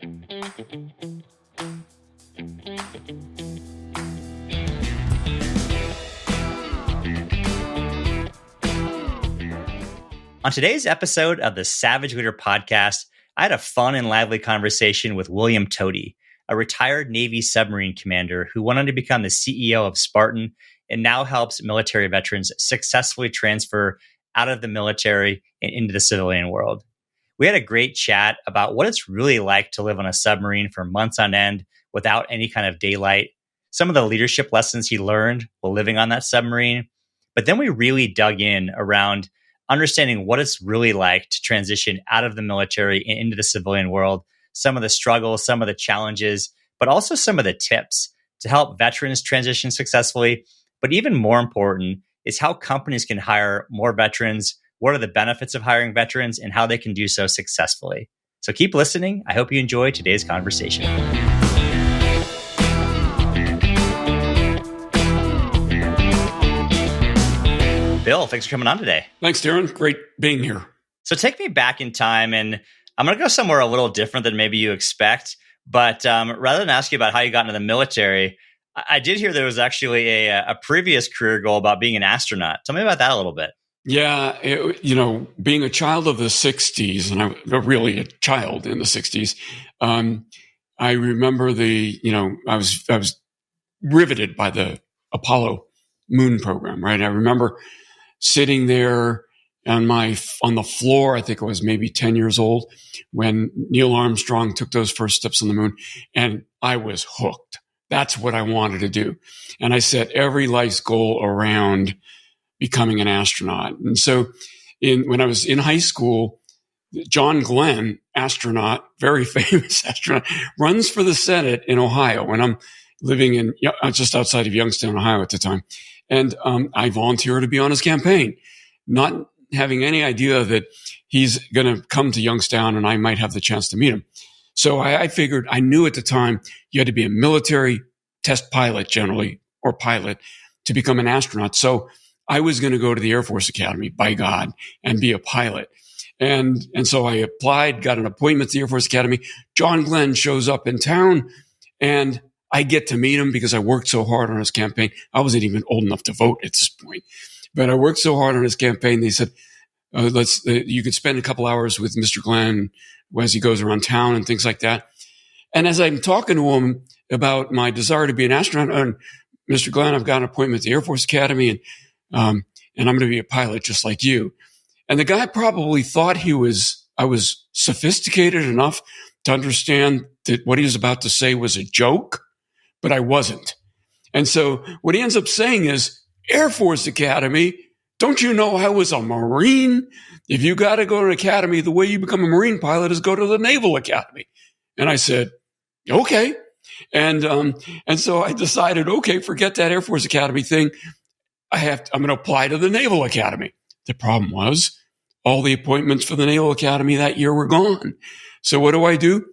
On today's episode of the Savage Leader podcast, I had a fun and lively conversation with William Toti, a retired Navy submarine commander who went on to become the CEO of Sparton and now helps military veterans successfully transfer out of the military and into the civilian world. We had a great chat about what it's really like to live on a submarine for months on end without any kind of daylight, some of the leadership lessons he learned while living on that submarine. But then we really dug in around understanding what it's really like to transition out of the military and into the civilian world, some of the struggles, some of the challenges, but also some of the tips to help veterans transition successfully. But even more important is how companies can hire more veterans, what are the benefits of hiring veterans, and how they can do so successfully. So keep listening. I hope you enjoy today's conversation. Bill, thanks for coming on today. Thanks, Darren. Great being here. So take me back in time, and I'm going to go somewhere a little different than maybe you expect. But rather than ask you about how you got into the military, I did hear there was actually a previous career goal about being an astronaut. Tell me about that a little bit. Yeah, being a child of the 60s, and I'm really a child in the 60s, I remember I was riveted by the Apollo moon program, right? I remember sitting there on the floor. I think I was maybe 10 years old when Neil Armstrong took those first steps on the moon, and I was hooked. That's what I wanted to do. And I set every life's goal around becoming an astronaut. And so when I was in high school, John Glenn, astronaut, very famous astronaut, runs for the Senate in Ohio when I'm living in just outside of Youngstown, Ohio at the time. And I volunteered to be on his campaign, not having any idea that he's going to come to Youngstown and I might have the chance to meet him. So I figured, I knew at the time you had to be a military test pilot generally, or pilot, to become an astronaut. So I was going to go to the Air Force Academy, by God, and be a pilot. And so I applied, got an appointment at the Air Force Academy. John Glenn shows up in town, and I get to meet him because I worked so hard on his campaign. I wasn't even old enough to vote at this point, but I worked so hard on his campaign. They said, you could spend a couple hours with Mr. Glenn as he goes around town and things like that. And as I'm talking to him about my desire to be an astronaut, and Mr. Glenn, I've got an appointment at the Air Force Academy, and I'm going to be a pilot just like you. And the guy probably thought I was sophisticated enough to understand that what he was about to say was a joke, but I wasn't. And so what he ends up saying is, Air Force Academy, don't you know I was a Marine? If you got to go to an academy, the way you become a Marine pilot is go to the Naval Academy. And I said, okay. And so I decided, okay, forget that Air Force Academy thing. I'm going to apply to the Naval Academy. The problem was all the appointments for the Naval Academy that year were gone. So what do?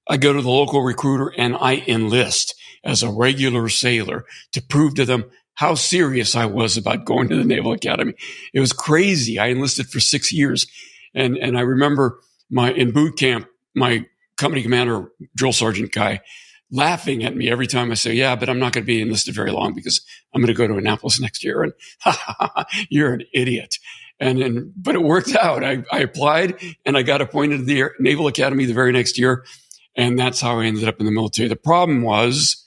I go to the local recruiter and I enlist as a regular sailor to prove to them how serious I was about going to the Naval Academy. It was crazy. I enlisted for 6 years. And I remember in boot camp, my company commander, drill sergeant guy, laughing at me every time I say, yeah, but I'm not going to be enlisted very long because I'm going to go to Annapolis next year. And you're an idiot. But it worked out. I applied and I got appointed to the Naval Academy the very next year. And that's how I ended up in the military. The problem was,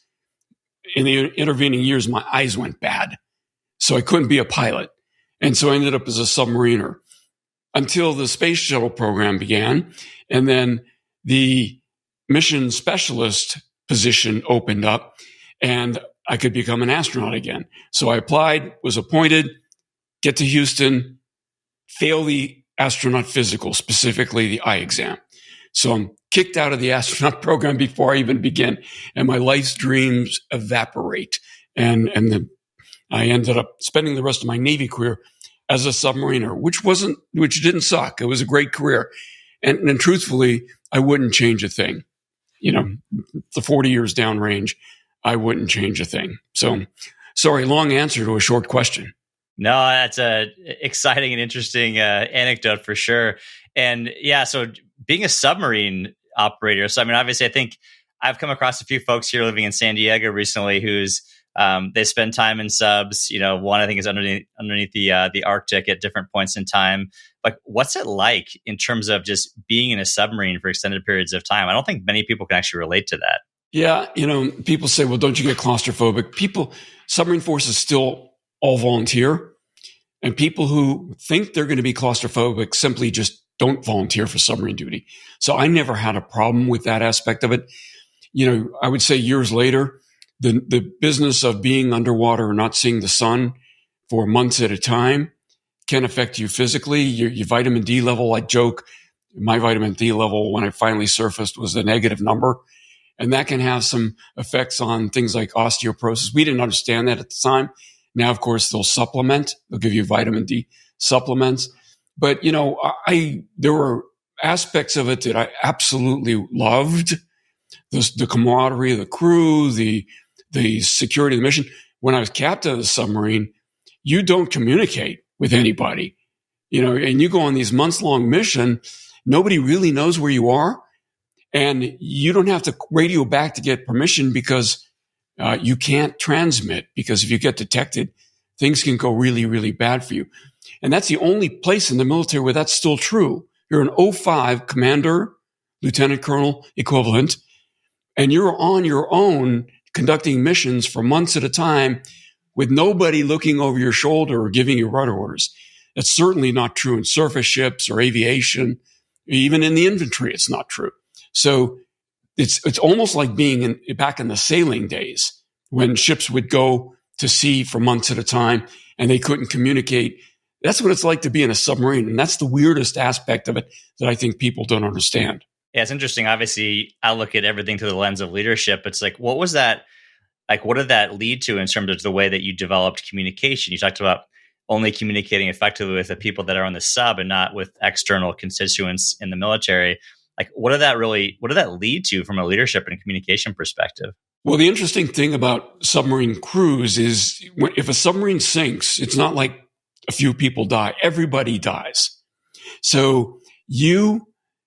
in the intervening years, my eyes went bad. So I couldn't be a pilot. And so I ended up as a submariner until the space shuttle program began. And then the mission specialist position opened up and I could become an astronaut again. So I applied, was appointed, get to Houston, fail the astronaut physical, specifically the eye exam. So I'm kicked out of the astronaut program before I even begin, and my life's dreams evaporate. And I ended up spending the rest of my Navy career as a submariner, which didn't suck. It was a great career. And truthfully, I wouldn't change a thing. The 40 years downrange, I wouldn't change a thing. So, sorry, long answer to a short question. No, that's a exciting and interesting anecdote for sure. And yeah, so being a submarine, operator. So, I mean, obviously, I think I've come across a few folks here living in San Diego recently who's they spend time in subs. One I think is underneath the Arctic at different points in time. Like, what's it like in terms of just being in a submarine for extended periods of time? I don't think many people can actually relate to that. Yeah, people say, well, don't you get claustrophobic? Submarine forces still all volunteer. And people who think they're going to be claustrophobic simply just don't volunteer for submarine duty. So I never had a problem with that aspect of it. I would say years later, the business of being underwater or not seeing the sun for months at a time can affect you physically. Your vitamin D level, I joke, my vitamin D level when I finally surfaced was a negative number. And that can have some effects on things like osteoporosis. We didn't understand that at the time. Now, of course, they'll supplement. They'll give you vitamin D supplements. But, there were aspects of it that I absolutely loved. The camaraderie of the crew, the security of the mission. When I was captain of the submarine, you don't communicate with anybody, and you go on these months-long mission. Nobody really knows where you are. And you don't have to radio back to get permission because you can't transmit, because if you get detected, things can go really, really bad for you. And that's the only place in the military where that's still true. You're an 05 commander, lieutenant colonel equivalent, and you're on your own conducting missions for months at a time with nobody looking over your shoulder or giving you rudder orders. That's certainly not true in surface ships or aviation. Even in the infantry, it's not true. So it's almost like being back in the sailing days when ships would go to sea for months at a time and they couldn't communicate. That's what it's like to be in a submarine. And that's the weirdest aspect of it that I think people don't understand. Yeah, it's interesting. Obviously, I look at everything through the lens of leadership. It's like, what was that? Like, what did that lead to in terms of the way that you developed communication? You talked about only communicating effectively with the people that are on the sub and not with external constituents in the military. Like, what did that lead to from a leadership and communication perspective? Well, the interesting thing about submarine crews is if a submarine sinks, it's not like a few people die. Everybody dies. So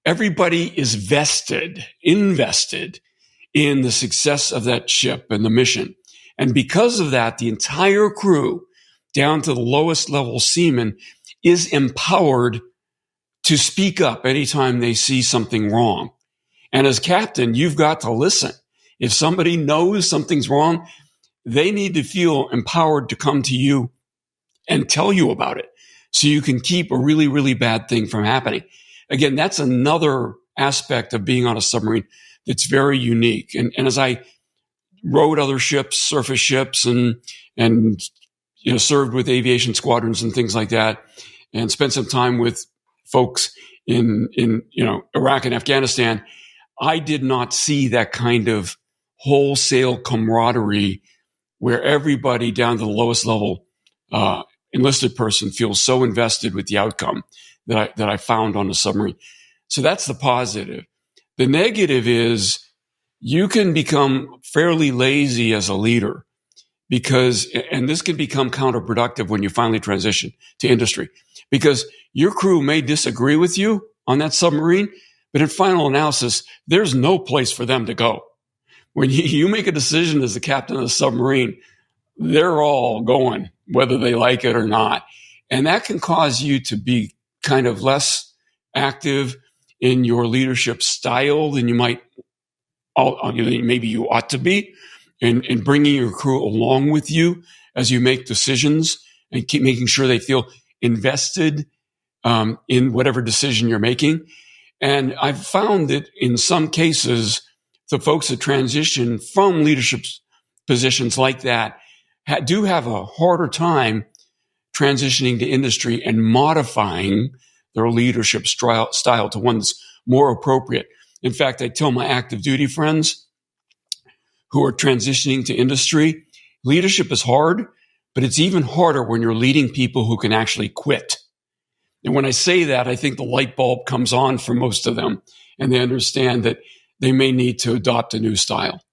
everybody is invested in the success of that ship and the mission. And because of that, the entire crew, down to the lowest level seaman, is empowered to speak up anytime they see something wrong. And as captain, you've got to listen. If somebody knows something's wrong, they need to feel empowered to come to you and tell you about it so you can keep a really, really bad thing from happening. Again, that's another aspect of being on a submarine that's very unique. And as I rode other ships, surface ships, and served with aviation squadrons and things like that, and spent some time with folks in Iraq and Afghanistan, I did not see that kind of wholesale camaraderie where everybody down to the lowest level enlisted person feels so invested with the outcome that I found on a submarine. So that's the positive. The negative is you can become fairly lazy as a leader and this can become counterproductive when you finally transition to industry, because your crew may disagree with you on that submarine, but in final analysis, there's no place for them to go. When you make a decision as the captain of the submarine, they're all going, whether they like it or not. And that can cause you to be kind of less active in your leadership style than you might, maybe you ought to be, in bringing your crew along with you as you make decisions and keep making sure they feel invested in whatever decision you're making. And I've found that in some cases, the folks that transition from leadership positions like that do have a harder time transitioning to industry and modifying their leadership style to one that's more appropriate. In fact, I tell my active duty friends who are transitioning to industry, leadership is hard, but it's even harder when you're leading people who can actually quit. And when I say that, I think the light bulb comes on for most of them, and they understand that they may need to adopt a new style.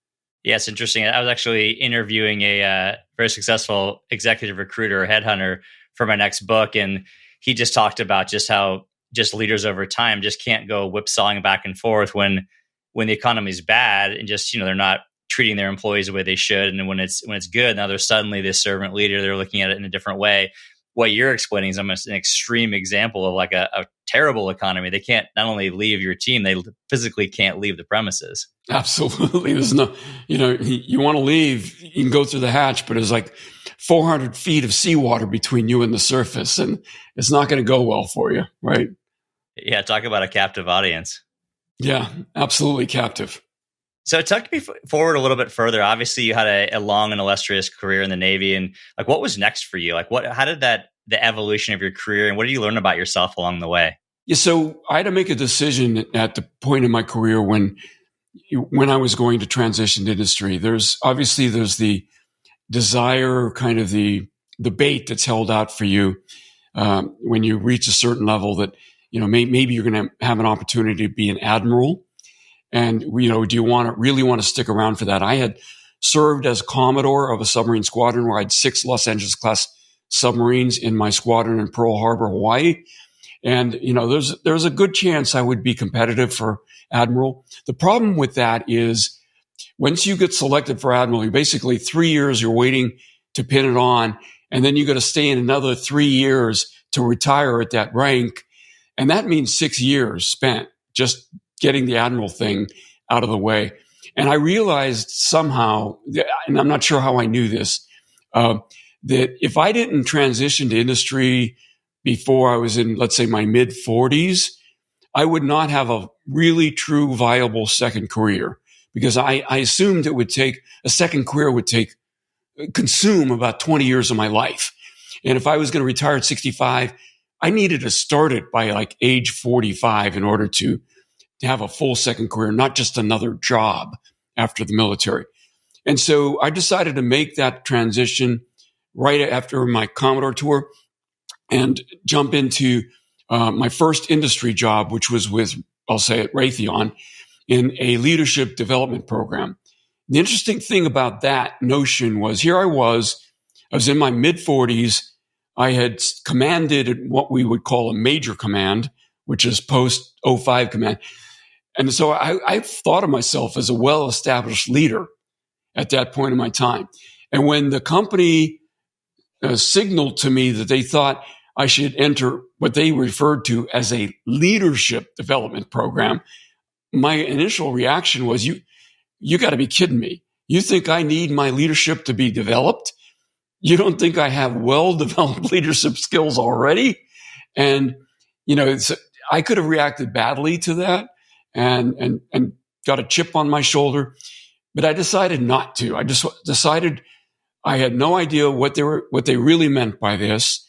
Yeah, it's interesting. I was actually interviewing a very successful executive recruiter or headhunter for my next book, and he just talked about just how just leaders over time just can't go whipsawing back and forth when when the economy is bad and just, they're not treating their employees the way they should. And then when it's good, now they're suddenly this servant leader, they're looking at it in a different way. What you're explaining is almost an extreme example of like a terrible economy. They can't not only leave your team, they physically can't leave the premises. Absolutely. There's no, you want to leave, you can go through the hatch, but there's like 400 feet of seawater between you and the surface, and it's not going to go well for you, right? Yeah, talk about a captive audience. Yeah, absolutely captive. So talk me forward a little bit further. Obviously, you had a long and illustrious career in the Navy, and like, what was next for you? Like, how did the evolution of your career, and what did you learn about yourself along the way? Yeah, so I had to make a decision at the point in my career when I was going to transition to industry. There's the desire, kind of the bait that's held out for you when you reach a certain level that maybe you're going to have an opportunity to be an admiral. And, do you really want to stick around for that? I had served as Commodore of a submarine squadron where I had 6 Los Angeles class submarines in my squadron in Pearl Harbor, Hawaii. And, there's a good chance I would be competitive for admiral. The problem with that is once you get selected for admiral, you basically 3 years you're waiting to pin it on. And then you got to stay in another 3 years to retire at that rank. And that means 6 years spent just getting the admiral thing out of the way. And I realized somehow, and I'm not sure how I knew this, that if I didn't transition to industry before I was in, let's say, my mid 40s, I would not have a really true viable second career, because I assumed a second career would consume about 20 years of my life. And if I was going to retire at 65, I needed to start it by like age 45 in order to have a full second career, not just another job after the military. And so I decided to make that transition right after my Commodore tour and jump into my first industry job, which was with, I'll say it, Raytheon, in a leadership development program. The interesting thing about that notion was I was in my mid 40s. I had commanded what we would call a major command, which is post 05 command. And so I thought of myself as a well-established leader at that point in my time. And when the company signaled to me that they thought I should enter what they referred to as a leadership development program, my initial reaction was, you got to be kidding me. You think I need my leadership to be developed? You don't think I have well-developed leadership skills already? And, I could have reacted badly to that and got a chip on my shoulder, but I decided not to. I just decided I had no idea what they really meant by this.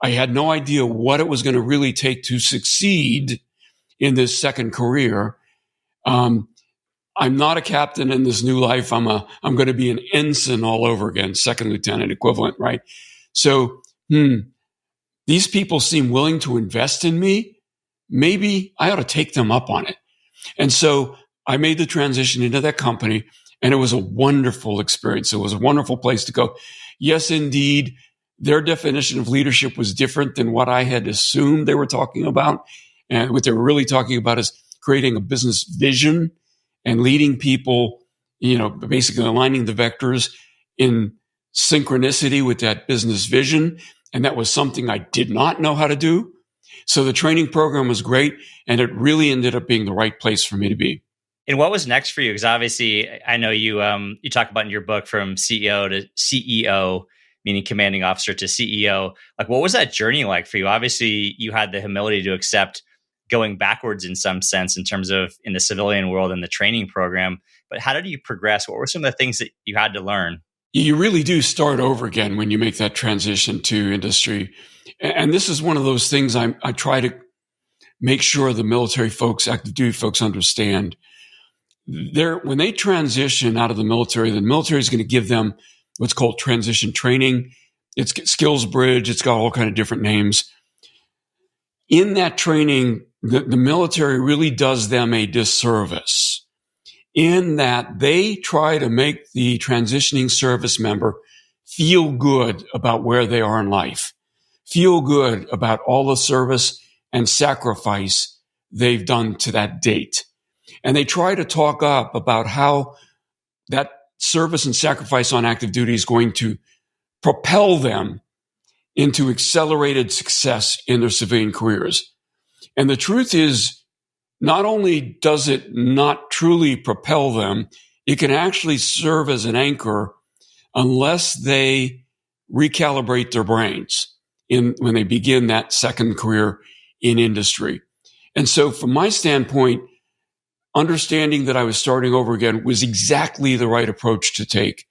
I had no idea what it was going to really take to succeed in this second career. I'm not a captain in this new life. I'm going to be an ensign all over again, second lieutenant equivalent, right? So, these people seem willing to invest in me. Maybe I ought to take them up on it. And so I made the transition into that company, and it was a wonderful experience. It was a wonderful place to go. Yes, indeed, their definition of leadership was different than what I had assumed they were talking about. And what they were really talking about is creating a business vision and leading people, basically aligning the vectors in synchronicity with that business vision. And that was something I did not know how to do. So the training program was great, and it really ended up being the right place for me to be. And what was next for you? Because obviously, I know you talk about in your book from CEO to CEO, meaning commanding officer to CEO. Like, what was that journey like for you? Obviously, you had the humility to accept going backwards in some sense in terms of in the civilian world and the training program. But how did you progress? What were some of the things that you had to learn? You really do start over again when you make that transition to industry. And this is one of those things I try to make sure the military folks, active duty folks understand. When they transition out of the military is going to give them what's called transition training. It's skills bridge. It's got all kind of different names. In that training, the military really does them a disservice in that they try to make the transitioning service member feel good about where they are in life, feel good about all the service and sacrifice they've done to that date. And they try to talk up about how that service and sacrifice on active duty is going to propel them into accelerated success in their civilian careers. And the truth is, not only does it not truly propel them, it can actually serve as an anchor unless they recalibrate their brains when they begin that second career in industry. And so from my standpoint, understanding that I was starting over again was exactly the right approach to take.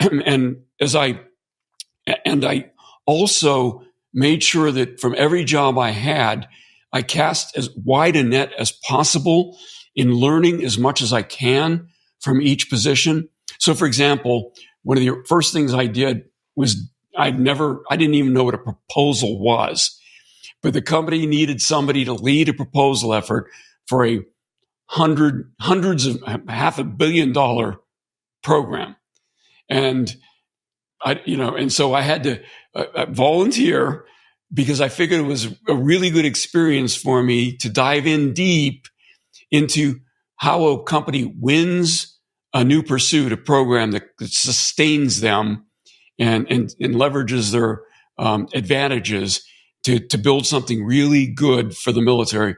And I also made sure that from every job I had, I cast as wide a net as possible in learning as much as I can from each position. So, for example, one of the first things I did was I didn't even know what a proposal was, but the company needed somebody to lead a proposal effort for a hundreds of $500 million program. And so I had to volunteer because I figured it was a really good experience for me to dive in deep into how a company wins a new pursuit, a program that sustains them and leverages their advantages to build something really good for the military.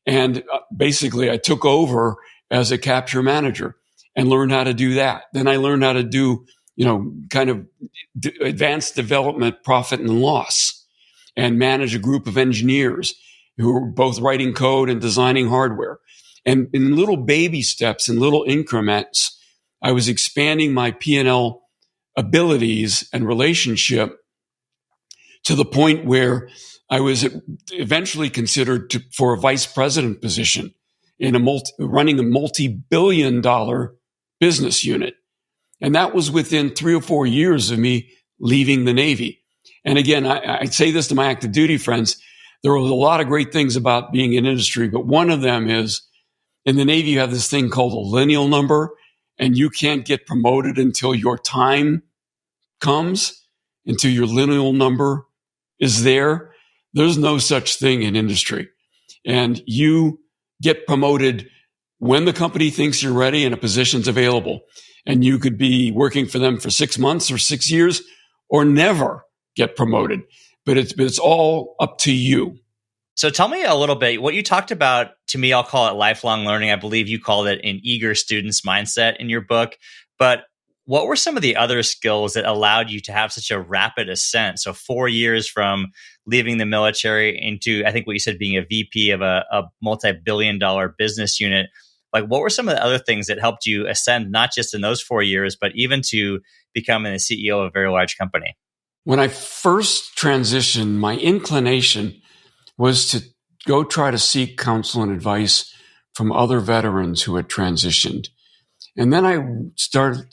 And basically, I took over as a capture manager and learned how to do that. Then I learned how to do, kind of advanced development, profit and loss, and manage a group of engineers who were both writing code and designing hardware. And in little baby steps and little increments, I was expanding my P&L abilities and relationship to the point where I was eventually considered for a vice president position in running a multi-billion-dollar business unit. And that was within 3 or 4 years of me leaving the Navy. And again, I say this to my active duty friends, there was a lot of great things about being in industry, but one of them is in the Navy, you have this thing called a lineal number, and you can't get promoted until your time comes, until your lineal number is there. There's no such thing in industry. And you get promoted when the company thinks you're ready and a position's available. And you could be working for them for 6 months or 6 years or never get promoted. But it's all up to you. So tell me a little bit, what you talked about, to me, I'll call it lifelong learning. I believe you called it an eager student's mindset in your book. But what were some of the other skills that allowed you to have such a rapid ascent? So 4 years from leaving the military into, I think what you said, being a VP of a multi-billion-dollar business unit. Like, what were some of the other things that helped you ascend, not just in those 4 years, but even to becoming the CEO of a very large company? When I first transitioned, my inclination was to go try to seek counsel and advice from other veterans who had transitioned. And then I started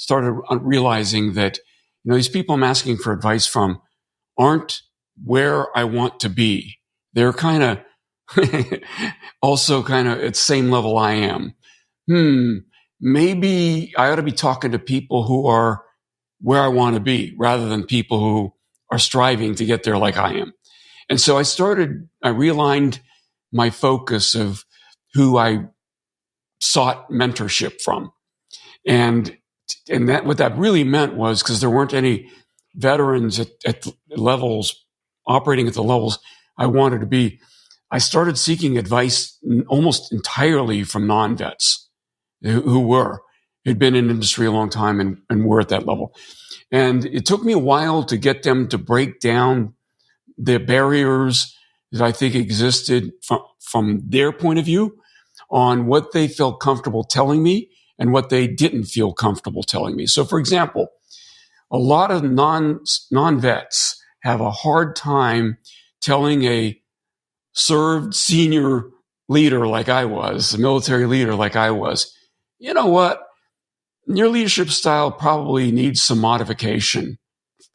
realizing that, these people I'm asking for advice from aren't where I want to be. They're kind of also kind of at the same level I am. Maybe I ought to be talking to people who are where I want to be rather than people who are striving to get there like I am. And so I realigned my focus of who I sought mentorship from. And that what that really meant was, because there weren't any veterans at levels operating at the levels I wanted to be, I started seeking advice almost entirely from non-vets who'd been in industry a long time and were at that level. And it took me a while to get them to break down the barriers that I think existed from their point of view on what they felt comfortable telling me and what they didn't feel comfortable telling me. So, for example, a lot of non-vets have a hard time telling a served senior leader like I was, a military leader like I was, you know what? Your leadership style probably needs some modification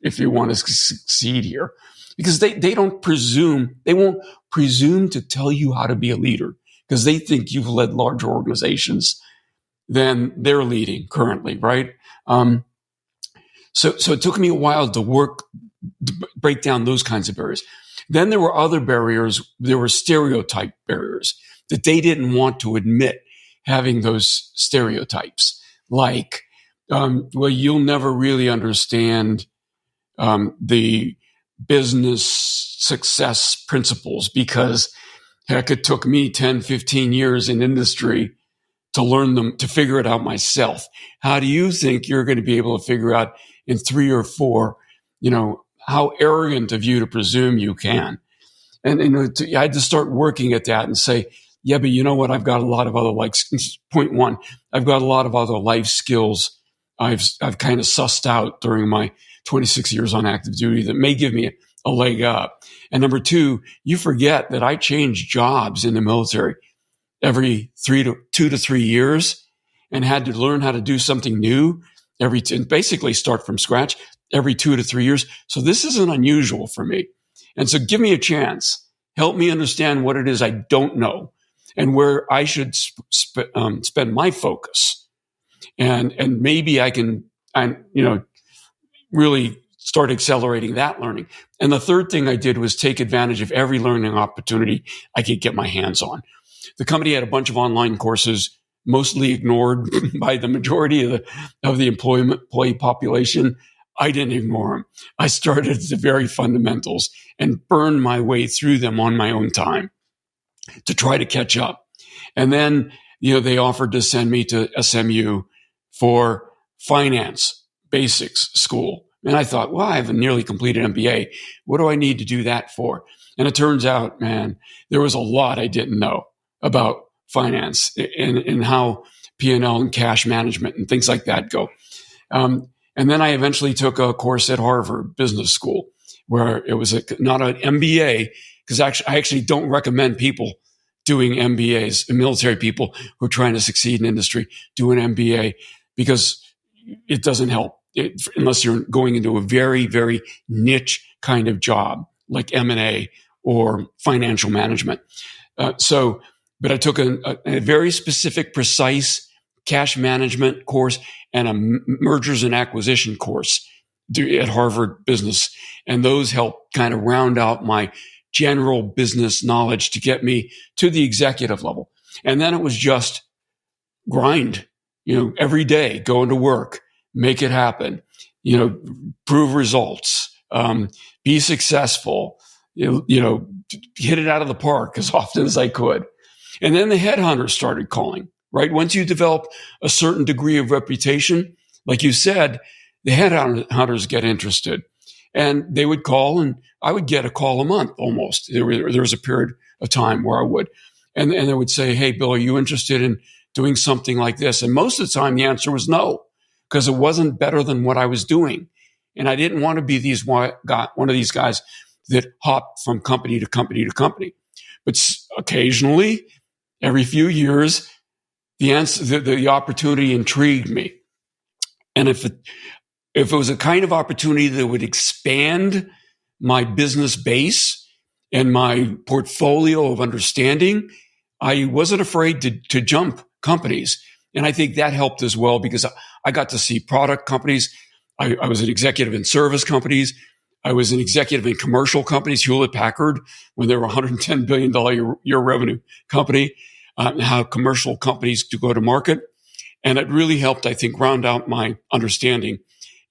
if you want to succeed here. Because they won't presume to tell you how to be a leader because they think you've led larger organizations than they're leading currently, right? So it took me a while to break down those kinds of barriers. Then there were other barriers. There were stereotype barriers that they didn't want to admit having those stereotypes, like, well, you'll never really understand the business success principles because, heck, it took me 10, 15 years in industry to learn them, to figure it out myself. How do you think you're going to be able to figure out in 3 or 4, how arrogant of you to presume you can? And I had to start working at that and say, yeah, but you know what? I've got a lot of other, point one, I've got a lot of other life skills I've kind of sussed out during my 26 years on active duty that may give me a leg up. And number 2, you forget that I changed jobs in the military every 2 to 3 years and had to learn how to do something new and basically start from scratch every 2 to 3 years. So this isn't unusual for me. And so give me a chance. Help me understand what it is I don't know and where I should spend my focus. And maybe I can, really start accelerating that learning. And the third thing I did was take advantage of every learning opportunity I could get my hands on. The company had a bunch of online courses, mostly ignored by the majority of the employee population. I didn't ignore them. I started at the very fundamentals and burned my way through them on my own time to try to catch up. And then, they offered to send me to SMU for finance basics school. And I thought, well, I have a nearly completed MBA. What do I need to do that for? And it turns out, man, there was a lot I didn't know about finance and how P&L and cash management and things like that go. And then I eventually took a course at Harvard Business School where it was not an MBA, because I actually don't recommend people doing MBAs, military people who are trying to succeed in industry, do an MBA, because it doesn't help unless you're going into a very, very niche kind of job like M&A or financial management. But I took a very specific, precise cash management course and a mergers and acquisition course at Harvard Business. And those helped kind of round out my general business knowledge to get me to the executive level. And then it was just grind, every day, go into work, make it happen, prove results, be successful, hit it out of the park as often as I could. And then the headhunters started calling, right? Once you develop a certain degree of reputation, like you said, the headhunters get interested. And they would call, and I would get a call a month almost. There was a period of time where I would. And they would say, hey, Bill, are you interested in doing something like this? And most of the time, the answer was no, because it wasn't better than what I was doing. And I didn't want to be one of these guys that hop from company to company to company. But occasionally, every few years, the opportunity intrigued me. And if it was a kind of opportunity that would expand my business base and my portfolio of understanding, I wasn't afraid to jump companies. And I think that helped as well, because I got to see product companies. I was an executive in service companies. I was an executive in commercial companies, Hewlett Packard, when they were a $110 billion year revenue company, how commercial companies do go to market. And it really helped, I think, round out my understanding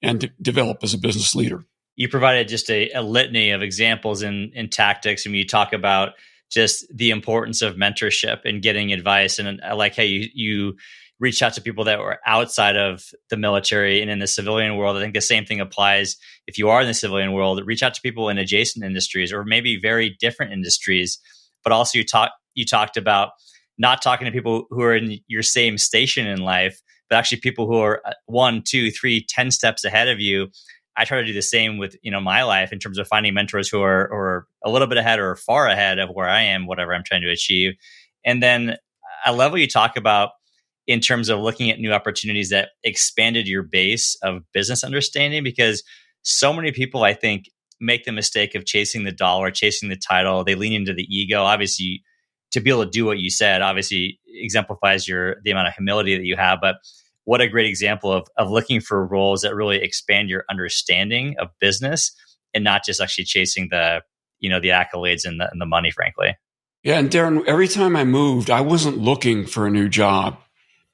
and develop as a business leader. You provided just a litany of examples in tactics, and you talk about just the importance of mentorship and getting advice. And I like how you reached out to people that were outside of the military and in the civilian world. I think the same thing applies if you are in the civilian world. Reach out to people in adjacent industries or maybe very different industries. But also you talked about not talking to people who are in your same station in life, but actually people who are 1, 2, 3, 10 steps ahead of you. I try to do the same with my life in terms of finding mentors who are a little bit ahead or far ahead of where I am, whatever I'm trying to achieve. And then I love what you talk about in terms of looking at new opportunities that expanded your base of business understanding, because so many people, I think, make the mistake of chasing the dollar, chasing the title. They lean into the ego. Obviously, to be able to do what you said, obviously exemplifies the amount of humility that you have. But what a great example of looking for roles that really expand your understanding of business and not just actually chasing the accolades and the money, frankly. Yeah, and Darren, every time I moved, I wasn't looking for a new job.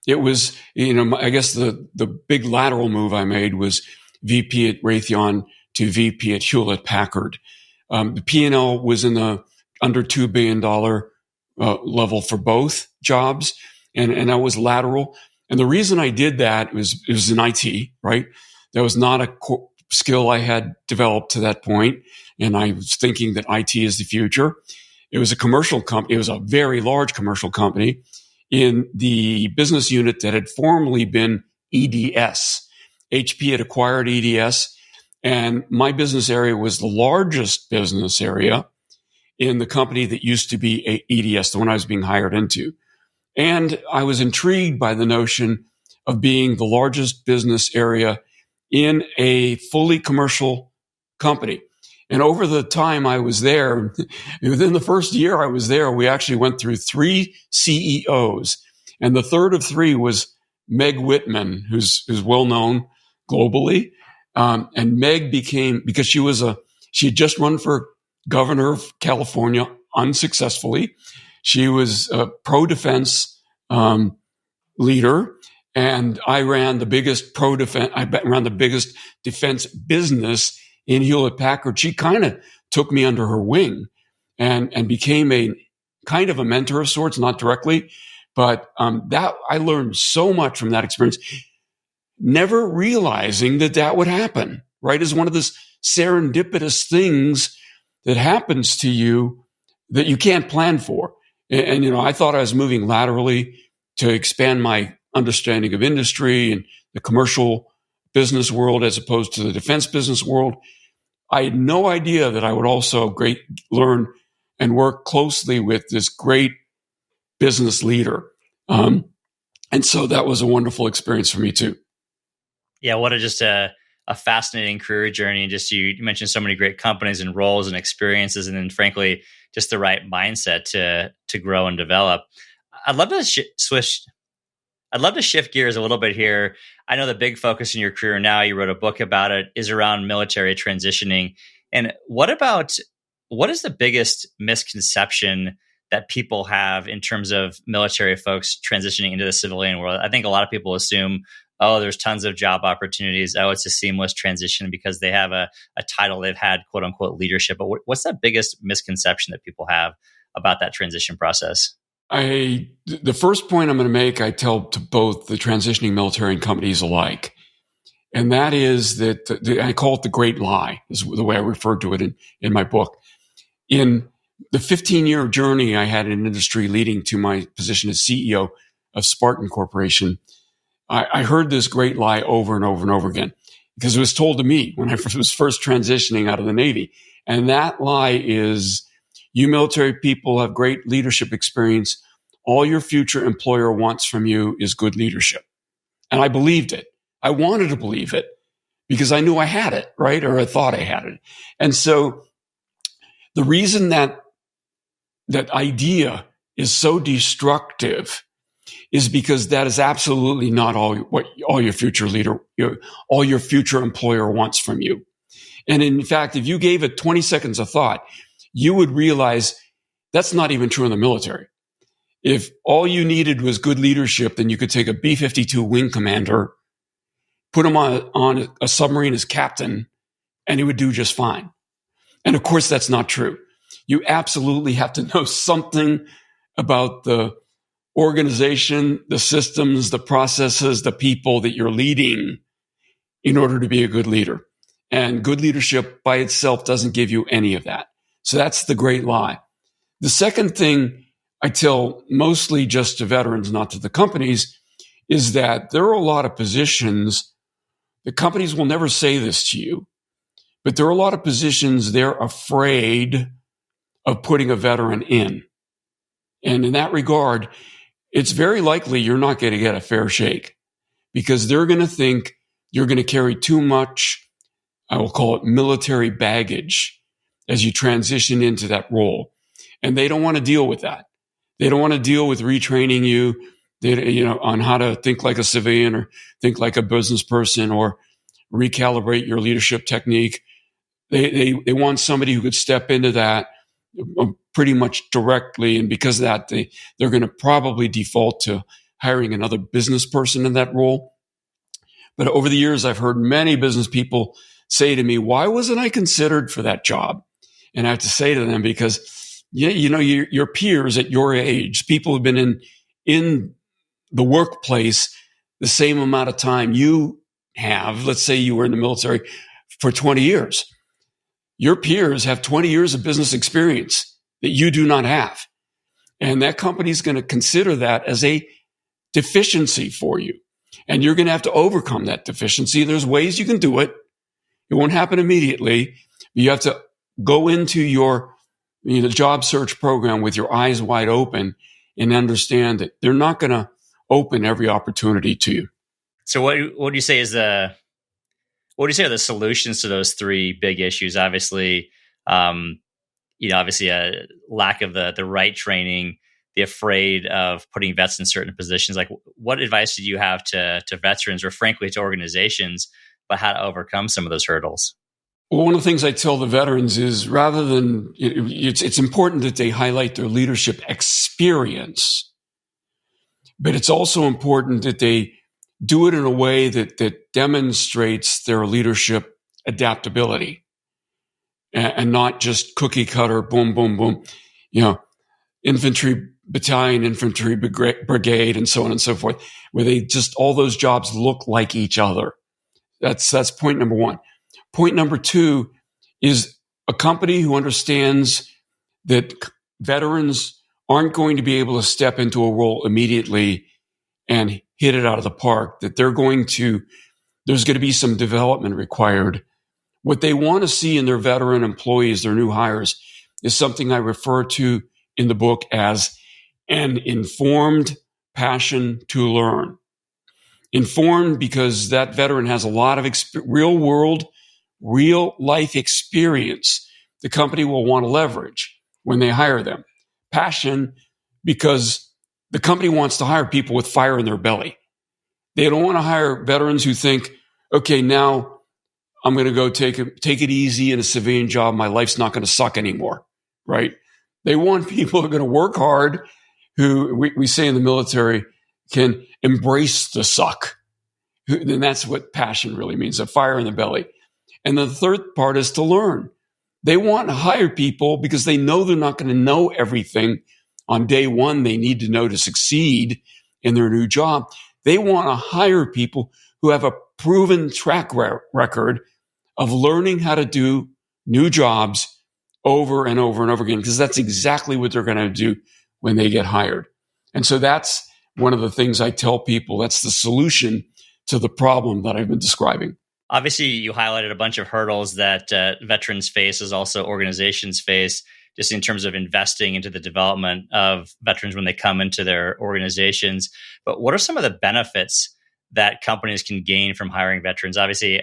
It was, I guess the big lateral move I made was VP at Raytheon to VP at Hewlett Packard. The P&L was in the under $2 billion level for both jobs, and that was lateral. And the reason I did that was it was in IT, right? That was not a skill I had developed to that point, and I was thinking that IT is the future. It was a commercial company. It was a very large commercial company in the business unit that had formerly been EDS. HP had acquired EDS, and my business area was the largest business area in the company that used to be EDS, the one I was being hired into. And I was intrigued by the notion of being the largest business area in a fully commercial company. And over the time I was there, within the first year I was there, we actually went through 3 CEOs. And the third of 3 was Meg Whitman, who's well known globally. And Meg became, because she had just run for governor of California unsuccessfully. She was a pro-defense leader, and I ran the biggest defense business in Hewlett Packard. She kind of took me under her wing and became a kind of a mentor of sorts, not directly, but that I learned so much from that experience, never realizing that would happen, right? Is one of those serendipitous things that happens to you that you can't plan for. And I thought I was moving laterally to expand my understanding of industry and the commercial business world as opposed to the defense business world. I had no idea that I would also learn and work closely with this great business leader. And so that was a wonderful experience for me too. Yeah, what a fascinating career journey. And just you mentioned so many great companies and roles and experiences, and then frankly, just the right mindset to grow and develop. I'd love to shift gears a little bit here. I know the big focus in your career now, you wrote a book about it, is around military transitioning. And what is the biggest misconception that people have in terms of military folks transitioning into the civilian world? I think a lot of people assume, oh, there's tons of job opportunities. Oh, it's a seamless transition because they have a title, they've had quote unquote leadership. But what's the biggest misconception that people have about that transition process? The first point I'm going to make, I tell to both the transitioning military and companies alike. And that is that I call it the great lie, is the way I refer to it in my book. In the 15-year journey I had in industry leading to my position as CEO of Sparton Corporation, I heard this great lie over and over and over again because it was told to me when I was first transitioning out of the Navy. And that lie is, you military people have great leadership experience. All your future employer wants from you is good leadership. And I believed it. I wanted to believe it because I knew I had it, right? Or I thought I had it. And so the reason that idea is so destructive is because that is absolutely not all your future leader, all your future employer wants from you. And in fact, if you gave it 20 seconds of thought, you would realize that's not even true in the military. If all you needed was good leadership, then you could take a B-52 wing commander, put him on a submarine as captain, and he would do just fine. And of course, that's not true. You absolutely have to know something about the organization, the systems, the processes, the people that you're leading in order to be a good leader. And good leadership by itself doesn't give you any of that. So that's the great lie. The second thing I tell mostly just to veterans, not to the companies, is that there are a lot of positions, the companies will never say this to you, but there are a lot of positions they're afraid of putting a veteran in. And in that regard, it's very likely you're not going to get a fair shake because they're going to think you're going to carry too much, I will call it military baggage, as you transition into that role. And they don't want to deal with that. They don't want to deal with retraining you, on how to think like a civilian or think like a business person or recalibrate your leadership technique. They want somebody who could step into that, pretty much directly. And because of that, they're going to probably default to hiring another business person in that role. But over the years, I've heard many business people say to me, why wasn't I considered for that job? And I have to say to them, because your peers at your age, people who've been in the workplace the same amount of time you have. Let's say you were in the military for 20 years. Your peers have 20 years of business experience that you do not have. And that company's going to consider that as a deficiency for you. And you're going to have to overcome that deficiency. There's ways you can do it. It won't happen immediately. You have to go into your job search program with your eyes wide open and understand that they're not going to open every opportunity to you. So what do you say are the solutions to those three big issues? Obviously, obviously a lack of the right training, the afraid of putting vets in certain positions. Like, what advice did you have to veterans, or frankly to organizations, about how to overcome some of those hurdles? Well, one of the things I tell the veterans is, rather than it's important that they highlight their leadership experience, but it's also important that they do it in a way that demonstrates their leadership adaptability, and not just cookie cutter, boom, boom, boom, infantry battalion, infantry brigade, and so on and so forth, where they just, all those jobs look like each other. That's point number one. Point number two is a company who understands that veterans aren't going to be able to step into a role immediately and hit it out of the park, that there's going to be some development required. What they want to see in their veteran employees, their new hires, is something I refer to in the book as an informed passion to learn. Informed because that veteran has a lot of real life experience the company will want to leverage when they hire them. Passion because the company wants to hire people with fire in their belly. They don't want to hire veterans who think, okay, now I'm going to go take it easy in a civilian job. My life's not going to suck anymore, right? They want people who are going to work hard, who we say in the military can embrace the suck. And that's what passion really means, a fire in the belly. And the third part is to learn. They want to hire people because they know they're not going to know everything on day one they need to know to succeed in their new job. They want to hire people who have a proven track record of learning how to do new jobs over and over and over again, because that's exactly what they're going to do when they get hired. And so that's one of the things I tell people. That's the solution to the problem that I've been describing. Obviously, you highlighted a bunch of hurdles that veterans face, as also organizations face, just in terms of investing into the development of veterans when they come into their organizations. But what are some of the benefits that companies can gain from hiring veterans? Obviously,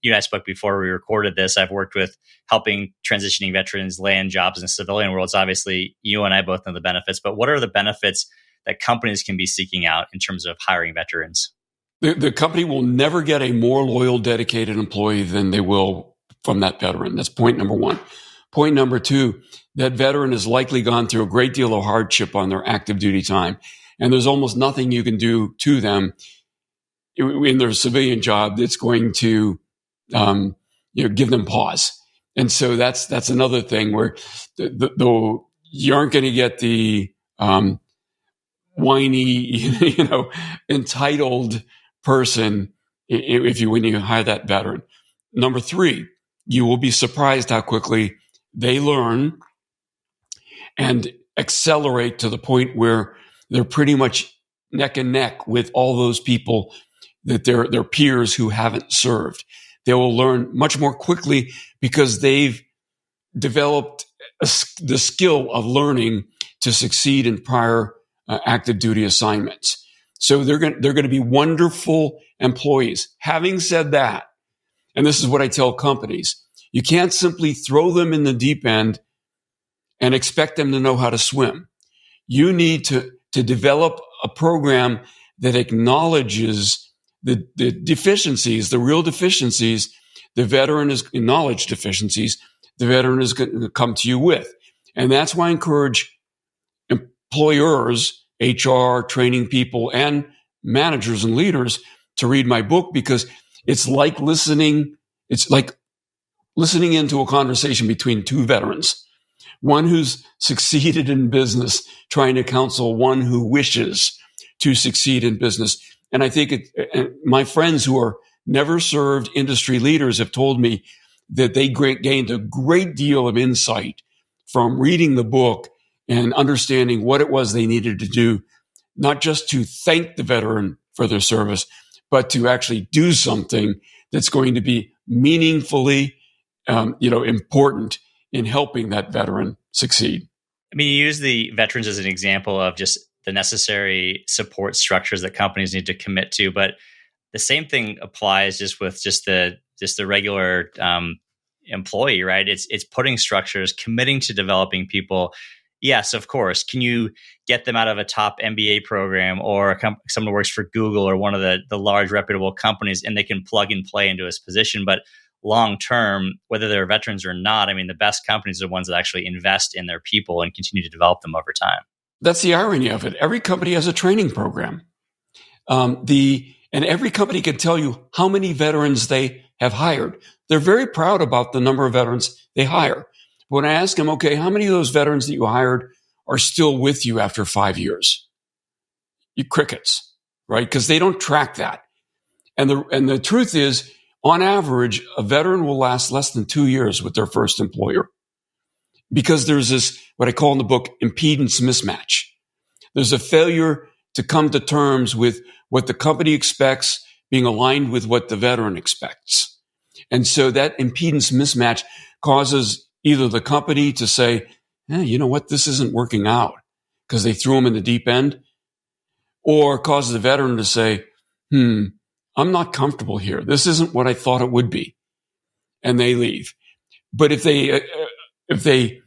you and I spoke before we recorded this. I've worked with helping transitioning veterans land jobs in the civilian world. So obviously, you and I both know the benefits. But what are the benefits that companies can be seeking out in terms of hiring veterans? The company will never get a more loyal, dedicated employee than they will from that veteran. That's point number one. Point number two, that veteran has likely gone through a great deal of hardship on their active duty time. And there's almost nothing you can do to them in their civilian job that's going to give them pause. And so that's another thing where you aren't going to get the whiny, entitled person when you hire that veteran. Number three, you will be surprised how quickly they learn and accelerate to the point where they're pretty much neck and neck with all those people that they're peers who haven't served. They will learn much more quickly because they've developed the skill of learning to succeed in prior active duty assignments. So they're going to be wonderful employees. Having said that, and this is what I tell companies, you can't simply throw them in the deep end and expect them to know how to swim. You need to develop a program that acknowledges the deficiencies, the real deficiencies, the veteran is knowledge deficiencies, the veteran is going to come to you with. And that's why I encourage employers, HR, training people, and managers and leaders to read my book, because it's like listening into a conversation between two veterans, one who's succeeded in business trying to counsel one who wishes to succeed in business. And I think my friends who are never served industry leaders have told me that they gained a great deal of insight from reading the book and understanding what it was they needed to do, not just to thank the veteran for their service, but to actually do something that's going to be meaningfully, important in helping that veteran succeed. I mean, you use the veterans as an example of just the necessary support structures that companies need to commit to, but the same thing applies just with the regular employee, right? It's putting structures, committing to developing people. Yes, of course. Can you get them out of a top MBA program or someone who works for Google or one of the large reputable companies, and they can plug and play into his position? But long term, whether they're veterans or not, I mean, the best companies are the ones that actually invest in their people and continue to develop them over time. That's the irony of it. Every company has a training program. And every company can tell you how many veterans they have hired. They're very proud about the number of veterans they hire. But when I ask them, okay, how many of those veterans that you hired are still with you after 5 years? You crickets, right? Because they don't track that. And the truth is, on average, a veteran will last less than 2 years with their first employer, because there's this, what I call in the book, impedance mismatch. There's a failure to come to terms with what the company expects being aligned with what the veteran expects. And so that impedance mismatch causes either the company to say, you know what, this isn't working out, because they threw them in the deep end, or causes the veteran to say, I'm not comfortable here. This isn't what I thought it would be. And they leave. But if they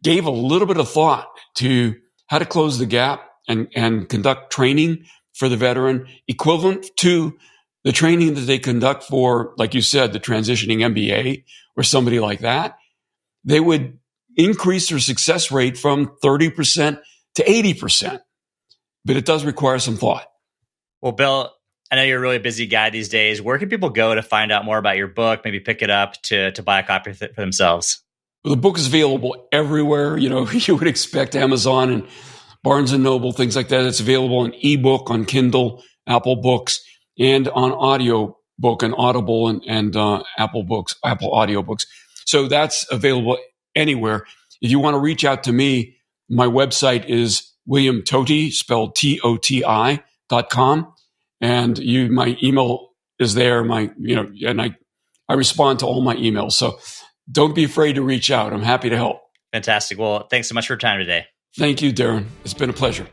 gave a little bit of thought to how to close the gap and conduct training for the veteran equivalent to the training that they conduct for, like you said, the transitioning MBA or somebody like that, they would increase their success rate from 30% to 80%. But it does require some thought. Well, Bill, I know you're a really busy guy these days. Where can people go to find out more about your book, maybe pick it up to buy a copy for themselves? Well, the book is available everywhere. You would expect Amazon and Barnes & Noble, things like that. It's available in ebook, on Kindle, Apple Books, and on audio book and Audible and Apple audiobooks. So that's available anywhere. If you want to reach out to me, my website is William Toti, spelled TOTI.com. And my email is there. And I respond to all my emails. So don't be afraid to reach out. I'm happy to help. Fantastic. Well, thanks so much for your time today. Thank you, Darren. It's been a pleasure.